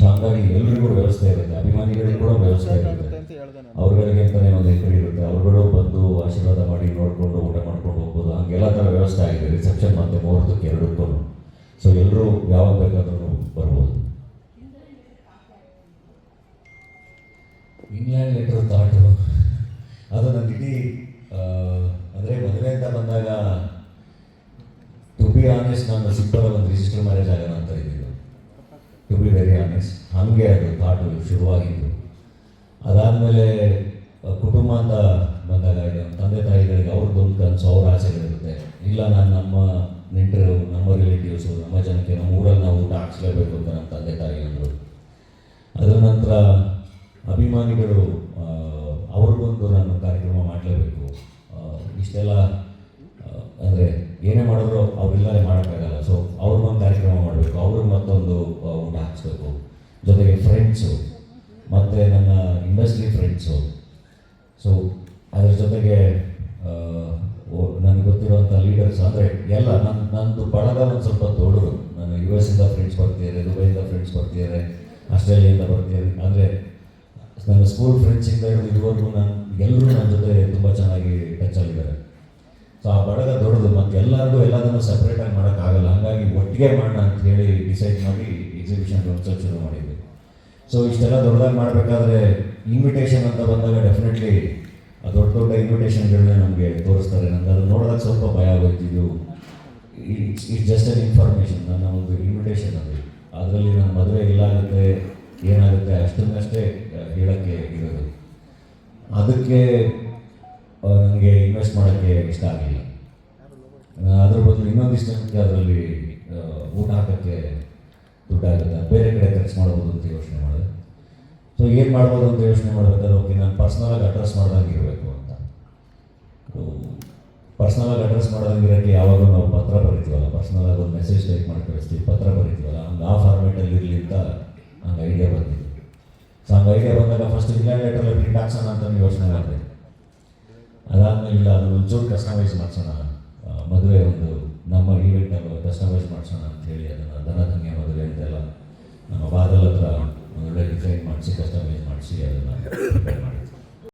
So ಹಾಗಾಗಿ ಎಲ್ರಿಗೂ ವ್ಯವಸ್ಥೆ ಇರುತ್ತೆ, ಅಭಿಮಾನಿಗಳಿಗೂ ಕೂಡ ವ್ಯವಸ್ಥೆ ಇರುತ್ತೆ, ಅವ್ರಗಳಿಗೆ ಅಂತಲೇ ಒಂದು ಎಂಟ್ರಿ ಇರುತ್ತೆ, ಅವ್ರುಗಳು ಬಂದು ಆಶೀರ್ವಾದ ಮಾಡಿ ನೋಡಿಕೊಂಡು ಊಟ ಮಾಡ್ಕೊಂಡು ಹೋಗ್ಬೋದು. ಹಂಗೆ ಎಲ್ಲ ಥರ ವ್ಯವಸ್ಥೆ ಆಗಿದೆ ರಿಸೆಪ್ಷನ್ ಮತ್ತು ಮುಹೂರ್ತಕ್ಕೆ ಎರಡಕ್ಕೂ. ಸೊ ಎಲ್ಲರೂ ಯಾವಾಗ ಬೇಕಾದ್ರೂ ಬರ್ಬೋದು. ಇಂಗ್ಲೆಂಡ್ ಲೆಟರ್ ಥಾಟು ಅದು ನನ್ನ ಇಡೀ ಅಂದರೆ ಮದುವೆ ಅಂತ ಬಂದಾಗ ಟು ಬಿ ಆನೆಸ್ಟ್ ನಾನು ಸಿಂಪಲ್ ಒಂದು ರಿಜಿಸ್ಟರ್ ಮ್ಯಾರೇಜ್ ಆಗೋಣ ಅಂತ ಇದ್ದಿದ್ದು, ಟು ಬಿ ವೆರಿ ಆನೆಸ್ಟ್. ಹಾಗೆ ಅದು ಥಾಟು ಶುರುವಾಗಿದ್ದು. ಅದಾದಮೇಲೆ ಕುಟುಂಬ ಅಂತ ಬಂದಾಗ ಇದೆ ತಂದೆ ತಾಯಿಗಳಿಗೆ ಅವ್ರದ್ದೊಂದು ಕನಸು, ಅವ್ರ ಆಸೆಗಳಿರುತ್ತೆ. ಇಲ್ಲ ನಾನು ನಮ್ಮ ನೆಂಟರು, ನಮ್ಮ ರಿಲೇಟಿವ್ಸು, ನಮ್ಮ ಜನಕ್ಕೆ ನಮ್ಮ ಊರಲ್ಲಿ ನಾವು ಊಟ ಹಾಕ್ಸ್ಲೇಬೇಕು ಅಂತ ನಮ್ಮ ತಂದೆ ತಾಯಿ ಅಂದರು. ಅದರ ನಂತರ ಅಭಿಮಾನಿಗಳು ಅವ್ರಿಗೊಂದು ನಾನು ಕಾರ್ಯಕ್ರಮ ಮಾಡಲೇಬೇಕು. ಇಷ್ಟೆಲ್ಲ ಅಂದರೆ ಏನೇ ಮಾಡಿದ್ರು ಅವರಿಲ್ಲದೆ ಮಾಡೋಕ್ಕಾಗಲ್ಲ. ಸೊ ಅವ್ರಿಗೊಂದು ಕಾರ್ಯಕ್ರಮ ಮಾಡಬೇಕು, ಅವ್ರಿಗೆ ಮತ್ತೊಂದು ಊಟ ಹಾಕ್ಸ್ಬೇಕು. ಜೊತೆಗೆ ಫ್ರೆಂಡ್ಸು ಮತ್ತು ನನ್ನ ಇಂಡಸ್ಟ್ರಿ ಫ್ರೆಂಡ್ಸು. ಸೊ ಅದ್ರ ಜೊತೆಗೆ ನನಗೆ ಗೊತ್ತಿರುವಂಥ ಲೀಡರ್ಸ್ ಅಂದರೆ ಎಲ್ಲ ನಂದು ಬಳಗ ಒಂದು ಸ್ವಲ್ಪ ದೊಡ್ಡದು. ನಾನು US ಇಂದ ಫ್ರೆಂಡ್ಸ್ ಬರ್ತಿದ್ದಾರೆ, ದುಬೈಯಿಂದ ಫ್ರೆಂಡ್ಸ್ ಬರ್ತಿದ್ದಾರೆ, ಆಸ್ಟ್ರೇಲಿಯಾದಿಂದ ಬರ್ತಿದ್ದಾರೆ. ಅಂದರೆ ನನ್ನ ಸ್ಕೂಲ್ ಫ್ರೆಂಡ್ಸಿಂದ ಇದುವರೆಗೂ ನಾನು ಎಲ್ಲರೂ ನನ್ನ ಜೊತೆ ತುಂಬ ಚೆನ್ನಾಗಿ ಟಚ್ಚಲ್ಲಿದ್ದಾರೆ. ಸೊ ಆ ಬಳಗ ದೊಡ್ಡದು ಮತ್ತು ಎಲ್ಲರಿಗೂ ಎಲ್ಲದನ್ನು ಸಪ್ರೇಟಾಗಿ ಮಾಡೋಕ್ಕಾಗಲ್ಲ. ಹಾಗಾಗಿ ಒಟ್ಟಿಗೆ ಮಾಡೋಣ ಅಂತ ಹೇಳಿ ಡಿಸೈಡ್ ಮಾಡಿ ಎಕ್ಸಿಬಿಷನ್ ಕಾನ್ಸೆಪ್ಟ್ ಶುರು ಮಾಡಿದ್ವಿ. ಸೊ ಇಷ್ಟೆಲ್ಲ ದೊಡ್ಡದಾಗಿ ಮಾಡಬೇಕಾದ್ರೆ ಇನ್ವಿಟೇಷನ್ ಅಂತ ಬಂದಾಗ ಡೆಫಿನೆಟ್ಲಿ ದೊಡ್ಡ ದೊಡ್ಡ ಇನ್ವಿಟೇಷನ್ಗಳನ್ನ ನಮಗೆ ತೋರಿಸ್ತಾರೆ. ನನಗೆ ಅದು ನೋಡೋದಕ್ಕೆ ಸ್ವಲ್ಪ ಭಯ ಆಗೋಯ್ತು. ಇದು ಇಟ್ಸ್ ಜಸ್ಟ್ ಅನ್ ಇನ್ಫಾರ್ಮೇಷನ್, ನನ್ನ ಒಂದು ಇನ್ವಿಟೇಷನ್ ಅದು. ಅದರಲ್ಲಿ ನನ್ನ ಮದುವೆ ಇಲ್ಲಾಗುತ್ತೆ ಏನಾಗುತ್ತೆ ಅಷ್ಟನ್ನಷ್ಟೇ ಹೇಳೋಕ್ಕೆ ಇರೋದು. ಅದಕ್ಕೆ ನನಗೆ ಇನ್ವೆಸ್ಟ್ ಮಾಡೋಕ್ಕೆ ಇಷ್ಟ ಆಗಲಿಲ್ಲ. ಅದ್ರ ಬದಲು ಇನ್ನೊಂದಿಷ್ಟು ಜನಕ್ಕೆ ಅದರಲ್ಲಿ ಊಟ ಹಾಕೋಕ್ಕೆ ದುಡ್ಡಾಗುತ್ತೆ, ಬೇರೆ ಕಡೆ ಖರ್ಚು ಮಾಡ್ಬೋದು ಅಂತ ಯೋಚನೆ ಮಾಡಿದೆ. ಸೊ ಏನು ಮಾಡ್ಬೋದು ಅಂತ ಯೋಚನೆ ಮಾಡಬೇಕಾದ್ರೆ ಓಕೆ ನಾನು ಪರ್ಸ್ನಲಾಗಿ ಅಡ್ರೆಸ್ ಮಾಡ್ದಂಗೆ ಇರಬೇಕು ಅಂತ. ಪರ್ಸ್ನಲಾಗಿ ಅಡ್ರೆಸ್ ಮಾಡ್ದಂಗೆ ಇರೋಕ್ಕೆ ಯಾವಾಗಲೂ ನಾವು ಪತ್ರ ಬರಿತೀವಲ್ಲ, ಪರ್ಸ್ನಲಾಗಿ ಒಂದು ಮೆಸೇಜ್ ಟೈಪ್ ಮಾಡಿ ಕಳಿಸ್ತೀವಿ, ಪತ್ರ ಬರಿತೀವಲ್ಲ, ಹಂಗೆ ಆ ಫಾರ್ಮೇಟಲ್ಲಿ ಇರಲಿ ಅಂತ ಹಂಗೆ ಐಡಿಯಾ ಬಂದಿತ್ತು. ಸೊ ಹಂಗೆ ಐಡಿಯಾ ಬಂದಾಗ ಫಸ್ಟ್ ಇಂಗ್ಲೆಂಡ್ ಲೆಟರಲ್ಲಿ ಪ್ರಿಂಟ್ ಹಾಕ್ಸೋಣ ಅಂತ ಯೋಚನೆ ಮಾಡಿದೆ. ಅದಾದಮೇಲೆ ಇಲ್ಲ ಅದು ಒಂಚೂರು ಕಸ್ಟಮೈಸ್ ಮಾಡಿಸೋಣ, ಮದುವೆ ಒಂದು ನಮ್ಮ ಈವೆಂಟಲ್ಲಿ ಕಸ್ಟಮೈಸ್ ಮಾಡಿಸೋಣ ಅಂಥೇಳಿ ಅದನ್ನು ಧನಧನ್ಯ ಮದುವೆ ಅಂತೆಲ್ಲ ನಮ್ಮ ಬಾದಲ್ ಹತ್ರ ಒಳ್ಳೆ ಡಿಸೈನ್ ಮಾಡಿಸಿ ಕಸ್ಟಮೈಸ್ ಮಾಡಿಸಿ ಅದನ್ನು